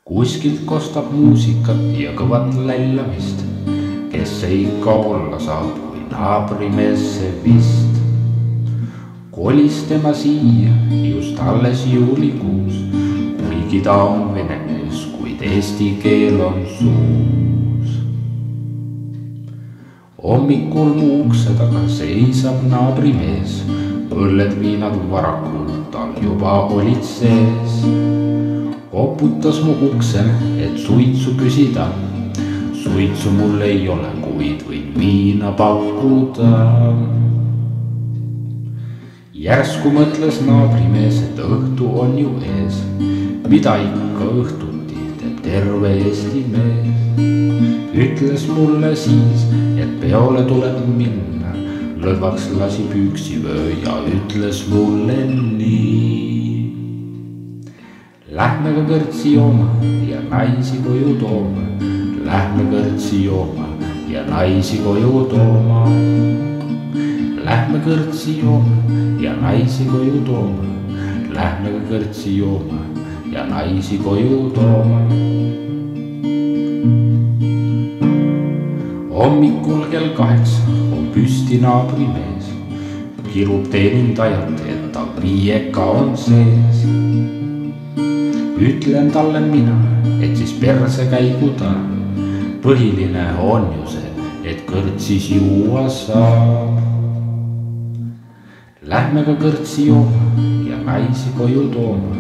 Kuskilt kostab muusikat ja kõvat lällamist, kes see ikka olla saab, kui naabrimees see vist. Kolis tema siia just alles juulikuus, kuigi ta on vene mees, kuid eesti keel on suus. Hommikul mu ukse taga seisab naabrimees, õlled viinad varakult tal juba olid sees. Koputas mu uksele, et suitsu küsida. Suitsu mul ei ole, kuid võin viina pakkuda. Järsku mõtles naabrimees, et õhtu on ju ees, mida ikka õhtuti teeb terve Eesti mees. Ütles mulle siis, et peole tuleb minna, lõdvaks lasi püksivöö ja ütles mulle nii. Lähme ka kõrtsi jooma ja naisi koju tooma. Lähme kõrtsi jooma ja naisi koju tooma. Lähme kõrtsi jooma ja naisi koju tooma. Lähme ka kõrtsi jooma ja naisi koju tooma. Hommikul kell 8 on püsti naabrimees, kirub teenindajat, et tal viieka on sees. Ütlen talle mina, et siis perse käigu ta. Põhiline on ju see, et kõrtsis juua saab. Lähme ka kõrtsi jooma ja naisi koju tooma.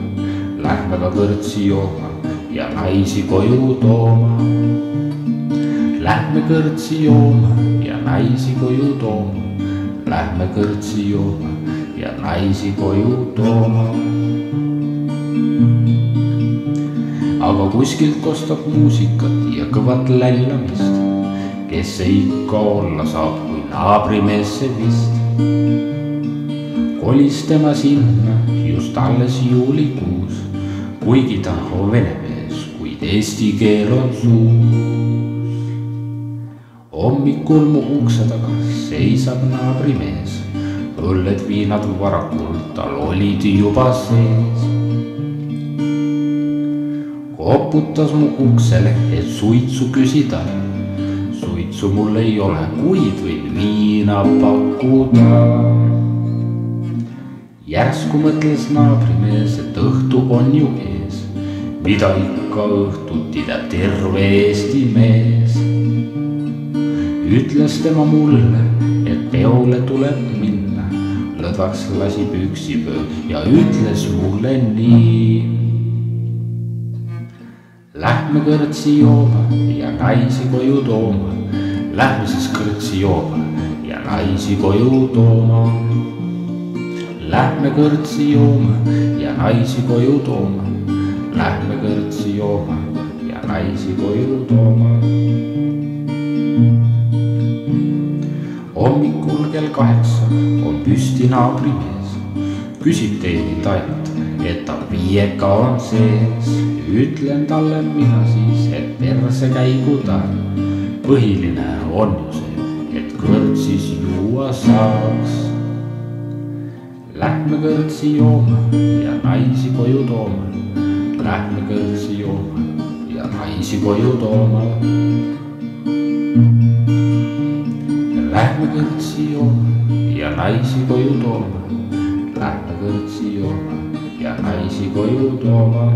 Lähme ka kõrtsi jooma ja naisi koju tooma. Lähme kõrtsi jooma ja naisi koju tooma. Lähme kõrtsi jooma ja naisi koju tooma. Aga kuskilt kostab muusikat ja kõvat lällamist, kes see ikka olla saab, kui naabrimees see vist. Kolis tema sinna just alles juulikuus, kuigi ta on vene mees, kuid eesti keel on suus. Hommikul mu ukse taga seisab naabrimees, õlled viinad varakult tal olid juba sees. Koputas mu uksele, et suitsu küsida. Suitsu mul ei ole, kuid võin viina pakkuda. Järsku mõtles naabrimees, et õhtu on ju ees, mida ikka õhtuti teeb terve Eesti mees. Ütles tema mulle, et peole tuleb minna, lõdvaks lasi püksivöö ja ütles mulle nii. Lähme kõrtsi jooma ja naisi koju tooma. Lähme siis kõrtsi jooma ja naisi koju tooma. Lähme kõrtsi jooma ja naisi koju tooma. Lähme kõrtsi jooma ja naisi koju tooma. Hommikul kell 8 on püsti naabrimees, küsib teenindajalt, et tal viieka on sees. Ütlen talle mina siis, et perse käigu ta. Põhiline on ju see, et kõrtsis juua saaks. Lähme kõrtsi jooma ja naisi koju tooma. Lähme kõrtsi jooma ja naisi koju tooma. Lähme kõrtsi jooma ja naisi koju tooma. Lähme kõrtsi jooma ja naisi koju tooma.